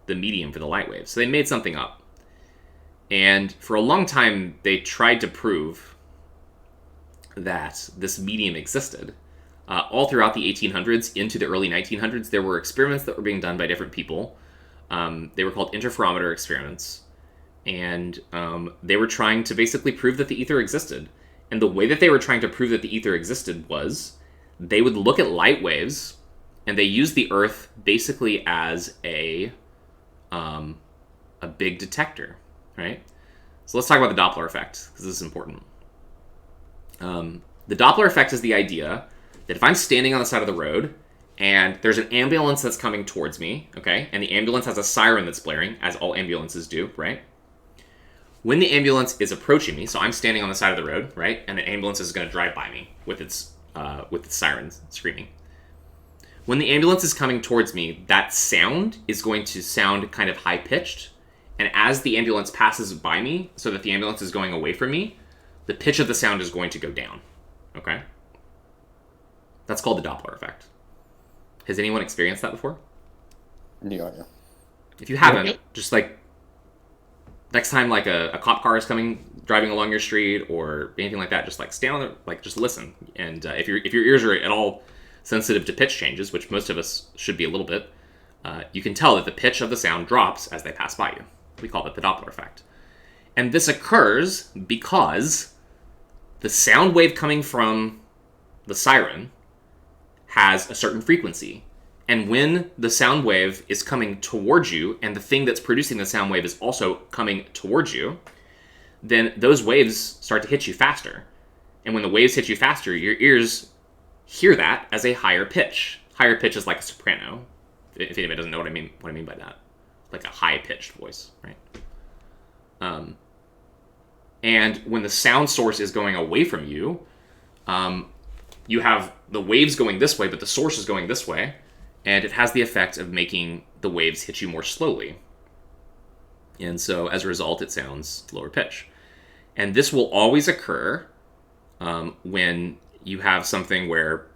A: medium for the light waves. So they made something up. And for a long time, they tried to prove that this medium existed. All throughout the 1800s into the early 1900s, there were experiments that were being done by different people. They were called interferometer experiments. And they were trying to basically prove that the ether existed. And the way that they were trying to prove that the ether existed was they would look at light waves, and they used the Earth basically as a big detector, right? So let's talk about the Doppler effect, because this is important. The Doppler effect is the idea that if I'm standing on the side of the road and there's an ambulance that's coming towards me, okay, and the ambulance has a siren that's blaring, as all ambulances do, right? When the ambulance is approaching me, so I'm standing on the side of the road, right, and the ambulance is going to drive by me with its sirens screaming. When the ambulance is coming towards me, that sound is going to sound kind of high-pitched, and as the ambulance passes by me, so that the ambulance is going away from me, the pitch of the sound is going to go down, okay? That's called the Doppler effect. Has anyone experienced that before?
B: Yeah.
A: If you haven't, just like next time like a cop car is driving along your street or anything like that, just like stand on there, like just listen. And if your ears are at all sensitive to pitch changes, which most of us should be a little bit, you can tell that the pitch of the sound drops as they pass by you. We call it the Doppler effect. And this occurs because the sound wave coming from the siren has a certain frequency. And when the sound wave is coming towards you, and the thing that's producing the sound wave is also coming towards you, then those waves start to hit you faster. And when the waves hit you faster, your ears hear that as a higher pitch. Higher pitch is like a soprano. If anybody doesn't know what I mean by that. Like a high-pitched voice, right? And when the sound source is going away from you, you have the waves going this way, but the source is going this way, and it has the effect of making the waves hit you more slowly. And so, as a result, it sounds lower pitch. And this will always occur when you have something where,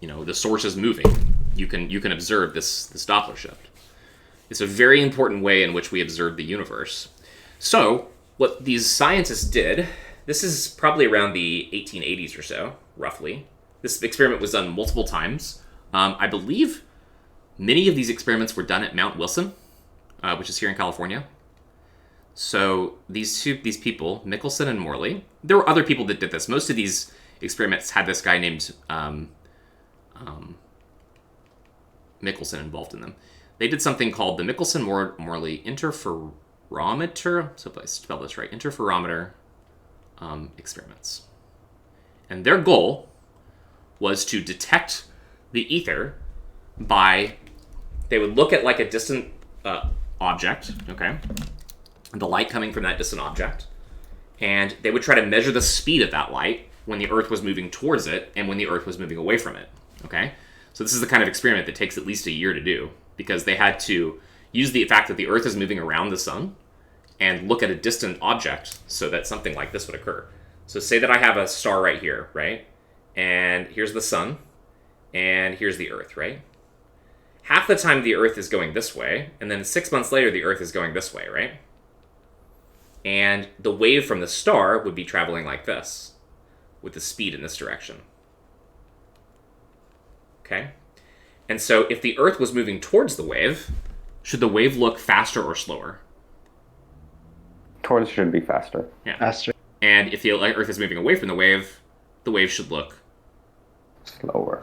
A: you know, the source is moving. You can observe this Doppler shift. It's a very important way in which we observe the universe. So, what these scientists did, this is probably around the 1880s or so, roughly. This experiment was done multiple times. I believe many of these experiments were done at Mount Wilson, which is here in California. So these people, Michelson and Morley, there were other people that did this. Most of these experiments had this guy named Michelson involved in them. they did something called the Michelson-Morley interferometer. So if I spell this right, interferometer experiments. And their goal was to detect the ether by, they would look at like a distant object, okay, the light coming from that distant object, and they would try to measure the speed of that light when the Earth was moving towards it and when the Earth was moving away from it, okay? So this is the kind of experiment that takes at least a year to do, because they had to use the fact that the Earth is moving around the sun and look at a distant object so that something like this would occur. So say that I have a star right here, right? And here's the sun, and here's the Earth, right? Half the time the Earth is going this way, and then 6 months later the Earth is going this way, right? And the wave from the star would be traveling like this, with the speed in this direction. Okay? And so if the Earth was moving towards the wave, should the wave look faster or slower?
B: Towards should be faster.
A: Yeah.
C: Faster.
A: And if the Earth is moving away from the wave should look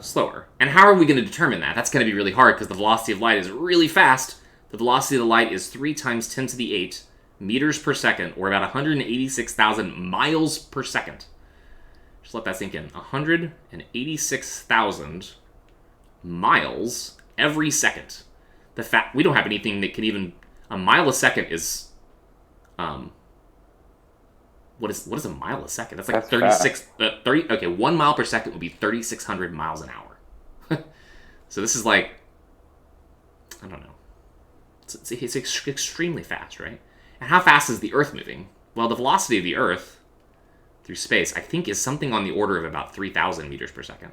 A: slower. And how are we going to determine that? That's going to be really hard because the velocity of light is really fast. The velocity of the light is 3 times 10 to the 8 meters per second, or about 186,000 miles per second. Just let that sink in. 186,000 miles every second. We don't have anything that can even... A mile a second is... What is a mile a second? That's like 36... 30. Okay, 1 mile per second would be 3,600 miles an hour. So this is like... I don't know. It's extremely fast, right? And how fast is the Earth moving? Well, the velocity of the Earth through space, I think, is something on the order of about 3,000 meters per second.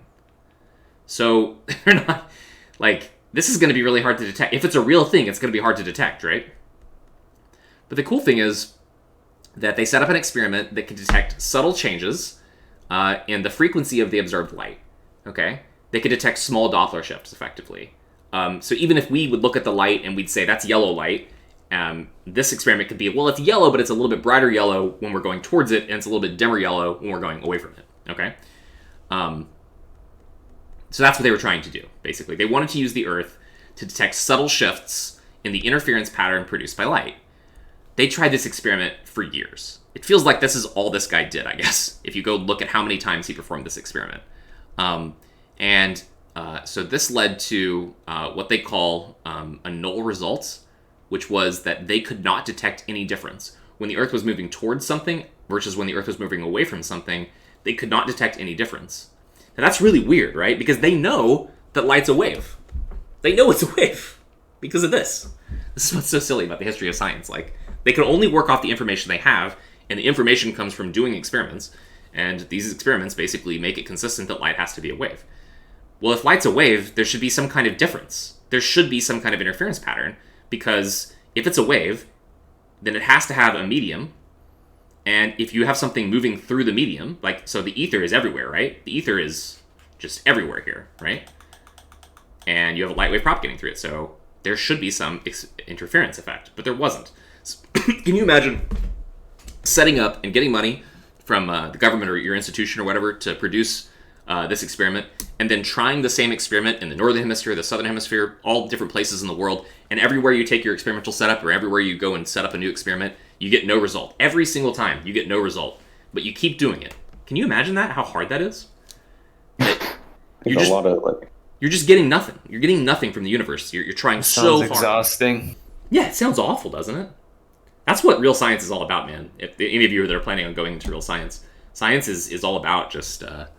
A: So they're not... Like, this is going to be really hard to detect. If it's a real thing, it's going to be hard to detect, right? But the cool thing is that they set up an experiment that can detect subtle changes in the frequency of the observed light, okay? They could detect small Doppler shifts, effectively. So even if we would look at the light and we'd say, that's yellow light, this experiment could be, well, it's yellow, but it's a little bit brighter yellow when we're going towards it, and it's a little bit dimmer yellow when we're going away from it, okay? So that's what they were trying to do, basically. They wanted to use the Earth to detect subtle shifts in the interference pattern produced by light. They tried this experiment for years. It feels like this is all this guy did, I guess, if you go look at how many times he performed this experiment. So this led to what they call a null result, which was that they could not detect any difference. When the Earth was moving towards something versus when the Earth was moving away from something, they could not detect any difference. Now that's really weird, right? Because they know that light's a wave. They know it's a wave because of this. This is what's so silly about the history of science. Like, they can only work off the information they have, and the information comes from doing experiments, and these experiments basically make it consistent that light has to be a wave. Well, if light's a wave, there should be some kind of difference. There should be some kind of interference pattern, because if it's a wave, then it has to have a medium, and if you have something moving through the medium, like, so the ether is everywhere, right? The ether is just everywhere here, right? And you have a light wave propagating through it, so there should be some interference effect, but there wasn't. So, can you imagine setting up and getting money from the government or your institution or whatever to produce this experiment, and then trying the same experiment in the northern hemisphere, the southern hemisphere, all different places in the world, and everywhere you take your experimental setup or everywhere you go and set up a new experiment, you get no result. Every single time, you get no result, but you keep doing it. Can you imagine that? How hard that is? You're just getting nothing. You're getting nothing from the universe. You're trying so hard.
F: Sounds exhausting.
A: Yeah, it sounds awful, doesn't it? That's what real science is all about, man. If any of you that are planning on going into real science, science is all about just a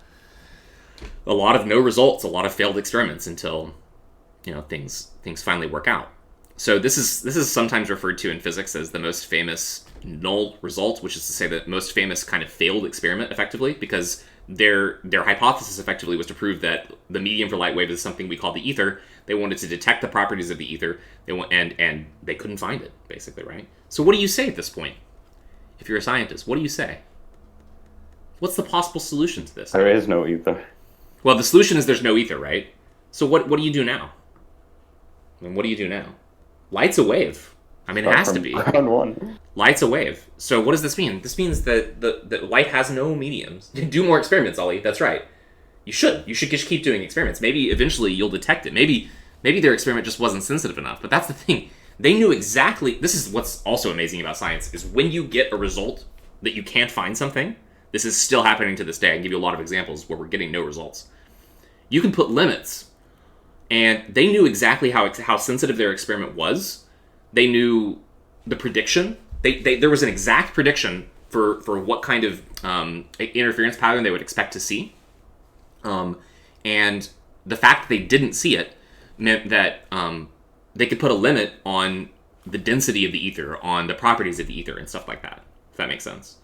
A: lot of no results, a lot of failed experiments until things finally work out. So this is sometimes referred to in physics as the most famous null result, which is to say the most famous kind of failed experiment, effectively, because their hypothesis effectively was to prove that the medium for light wave is something we call the ether. They wanted to detect the properties of the ether, and they couldn't find it, basically, right? So what do you say at this point? If you're a scientist, what do you say? What's the possible solution to this?
B: There is no ether.
A: Well, the solution is there's no ether, right? So what do you do now? I mean, what do you do now? Light's a wave. I mean, it has to be.
B: Round one.
A: Light's a wave. So what does this mean? This means that light has no mediums. Do more experiments, Ollie. That's right. You should just keep doing experiments. Maybe eventually you'll detect it. Maybe Maybe their experiment just wasn't sensitive enough. But that's the thing. They knew exactly. This is what's also amazing about science, is when you get a result that you can't find something. This is still happening to this day. I can give you a lot of examples where we're getting no results. You can put limits. And they knew exactly how sensitive their experiment was. They knew the prediction. There was an exact prediction for what kind of interference pattern they would expect to see. And the fact that they didn't see it meant that they could put a limit on the density of the ether, on the properties of the ether, and stuff like that, if that makes sense.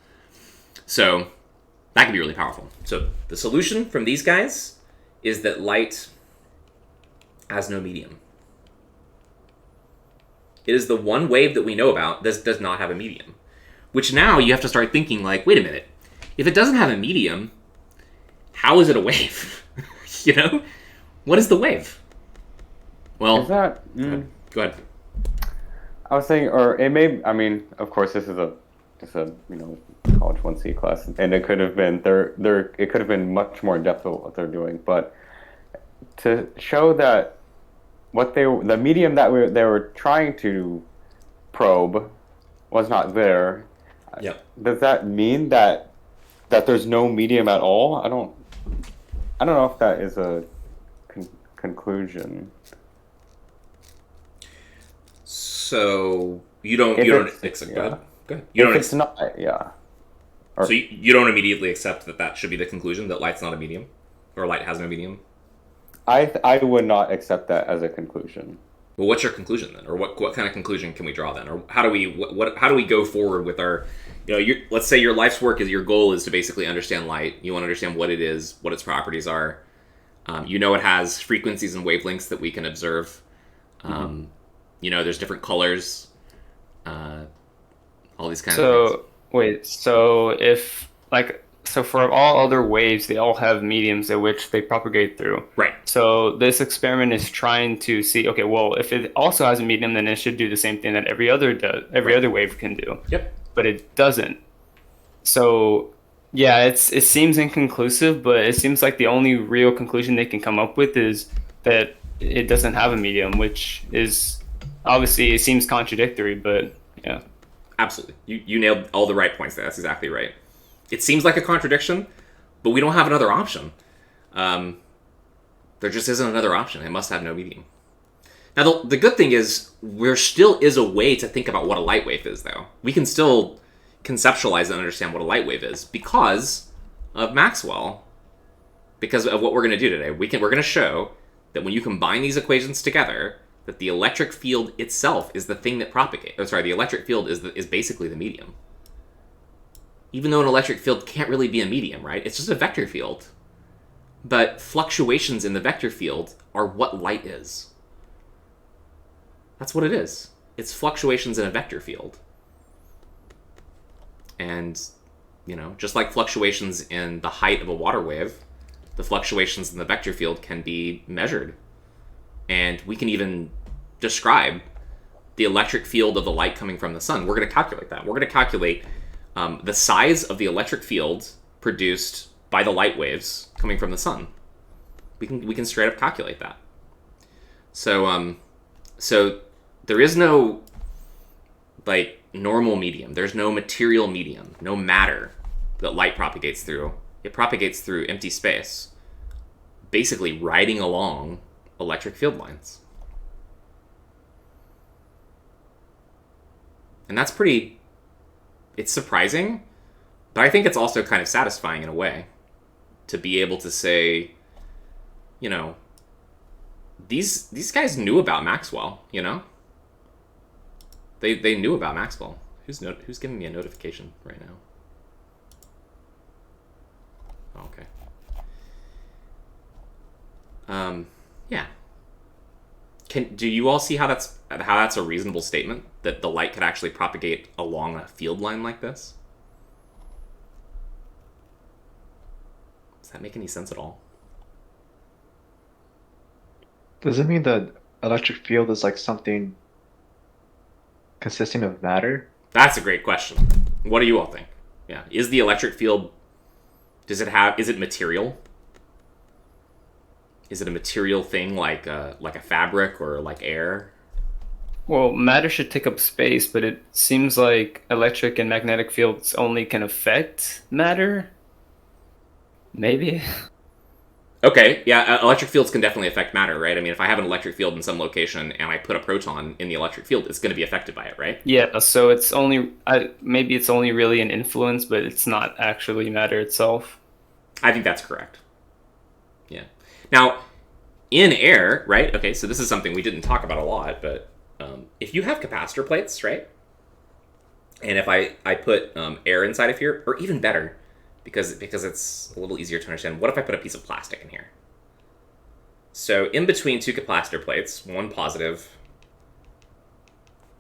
A: So that can be really powerful. So the solution from these guys is that light has no medium. It is the one wave that we know about that does not have a medium. Which now you have to start thinking like, wait a minute, if it doesn't have a medium, how is it a wave? You know? What is the wave? Well,
B: Is that...
A: go ahead.
B: I was saying, or it may... I mean, of course, this is a college 1C class, and it could have been... It could have been much more in depth of what they're doing, but to show that the medium that they were trying to probe was not there.
A: Yep.
B: Does that mean that there's no medium at all? I don't know if that is a conclusion.
A: So you don't accept. Go ahead. You
B: If
A: don't.
B: it's not, yeah.
A: So you don't immediately accept that should be the conclusion, that light's not a medium, or light has no medium.
B: I would not accept that as a conclusion.
A: Well, what's your conclusion then, or what kind of conclusion can we draw then, or how do we go forward with our, let's say your life's work is, your goal is to basically understand light. You want to understand what it is, what its properties are. It has frequencies and wavelengths that we can observe. There's different colors. All these kinds of things.
F: Wait, so for all other waves, they all have mediums at which they propagate through.
A: Right.
F: So this experiment is trying to see, okay, well, if it also has a medium, then it should do the same thing that every other wave can do.
A: Yep.
F: But it doesn't. So yeah, it seems inconclusive, but it seems like the only real conclusion they can come up with is that it doesn't have a medium, which is obviously, it seems contradictory, but yeah.
A: Absolutely. You nailed all the right points there. That's exactly right. It seems like a contradiction, but we don't have another option. There just isn't another option. It must have no medium. Now, the good thing is, there still is a way to think about what a light wave is, though. We can still conceptualize and understand what a light wave is because of Maxwell, because of what we're going to do today. We're going to show that when you combine these equations together, that the electric field itself is the thing that propagates. The electric field is basically the medium. Even though an electric field can't really be a medium, right? It's just a vector field. But fluctuations in the vector field are what light is. That's what it is. It's fluctuations in a vector field. And, just like fluctuations in the height of a water wave, the fluctuations in the vector field can be measured. And we can even describe the electric field of the light coming from the sun. We're going to calculate that. We're going to calculate the size of the electric field produced by the light waves coming from the sun. We can straight up calculate that. So there is no normal medium. There's no material medium, no matter that light propagates through. It propagates through empty space, basically riding along electric field lines. And that's it's surprising, but I think it's also kind of satisfying in a way to be able to say, these guys knew about Maxwell, They knew about Maxwell. Who's giving me a notification right now? Oh, okay. Yeah. Do you all see how that's a reasonable statement, that the light could actually propagate along a field line like this? Does that make any sense at all?
C: Does it mean that electric field is like something consisting of matter?
A: That's a great question. What do you all think? Yeah. Is the electric field, is it material? Is it a material thing like a fabric or like air?
F: Well, matter should take up space, but it seems like electric and magnetic fields only can affect matter. Maybe.
A: Okay, yeah, electric fields can definitely affect matter, right? I mean, if I have an electric field in some location and I put a proton in the electric field, it's going to be affected by it, right?
F: Yeah, so it's only maybe it's only really an influence, but it's not actually matter itself.
A: I think that's correct. Yeah. Now, in air, right? Okay, so this is something we didn't talk about a lot, but if you have capacitor plates, right? And if I put air inside of here, or even better, because it's a little easier to understand, what if I put a piece of plastic in here? So in between two capacitor plates, one positive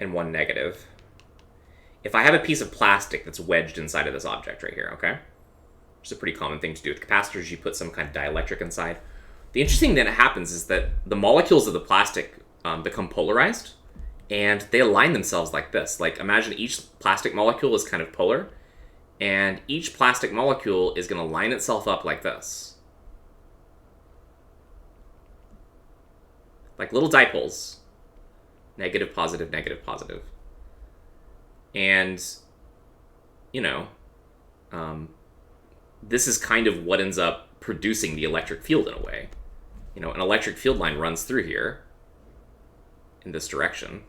A: and one negative, if I have a piece of plastic that's wedged inside of this object right here, okay? Which is a pretty common thing to do with capacitors. You put some kind of dielectric inside. The interesting thing that happens is that the molecules of the plastic become polarized, and they align themselves like this. Like, imagine each plastic molecule is kind of polar, and each plastic molecule is going to line itself up like this. Like little dipoles. Negative, positive, negative, positive. And, you know, this is kind of what ends up producing the electric field in a way. You know, an electric field line runs through here in this direction.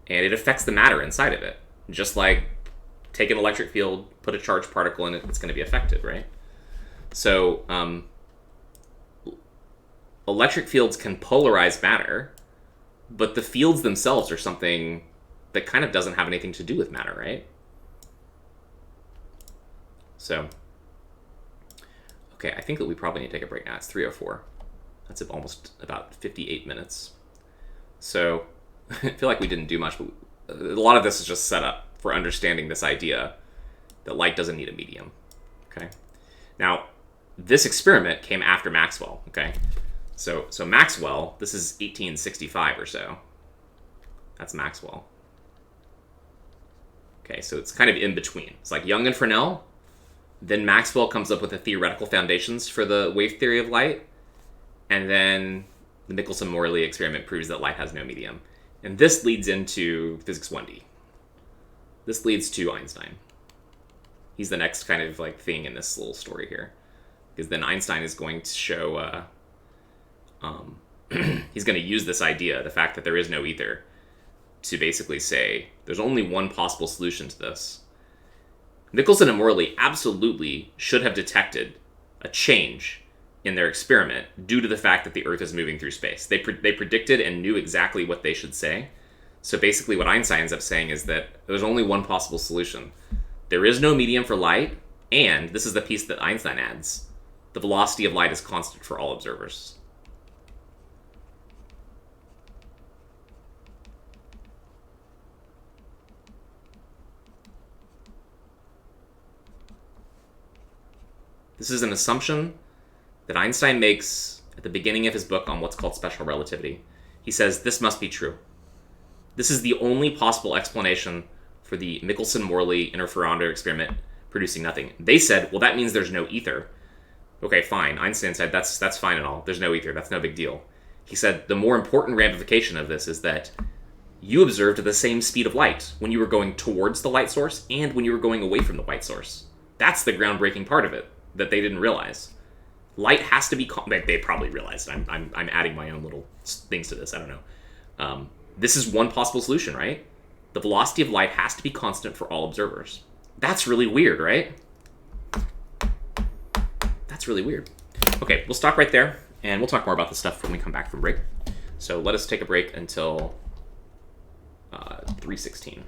A: And it affects the matter inside of it. Just like take an electric field, put a charged particle in it, it's going to be affected, right? So, electric fields can polarize matter, but the fields themselves are something that kind of doesn't have anything to do with matter, right? So, okay, I think that we probably need to take a break now. It's 3:04. That's almost about 58 minutes. So, I feel like we didn't do much, but a lot of this is just set up for understanding this idea that light doesn't need a medium, okay? Now, this experiment came after Maxwell, okay? So Maxwell, this is 1865 or so. That's Maxwell. Okay, so it's kind of in between. It's like Young and Fresnel, then Maxwell comes up with the theoretical foundations for the wave theory of light, and then the Michelson-Morley experiment proves that light has no medium. And this leads into physics 1D. This leads to Einstein. He's the next kind of like thing in this little story here. Because then Einstein is going to show, he's going to use this idea, the fact that there is no ether, to basically say there's only one possible solution to this. Michelson and Morley absolutely should have detected a change in their experiment due to the fact that the Earth is moving through space. They predicted and knew exactly what they should say. So basically what Einstein ends up saying is that there's only one possible solution. There is no medium for light, and this is the piece that Einstein adds. The velocity of light is constant for all observers. This is an assumption that Einstein makes at the beginning of his book on what's called special relativity. He says, this must be true. This is the only possible explanation for the Michelson-Morley interferometer experiment producing nothing. They said, well, that means there's no ether. Okay, fine. Einstein said, that's fine and all. There's no ether. That's no big deal. He said, the more important ramification of this is that you observed the same speed of light when you were going towards the light source and when you were going away from the light source. That's the groundbreaking part of it that they didn't realize. Light has to be... They probably realized. I'm adding my own little things to this. I don't know. This is one possible solution, right? The velocity of light has to be constant for all observers. That's really weird, right? That's really weird. Okay, we'll stop right there, and we'll talk more about this stuff when we come back from break. So let us take a break until 3:16.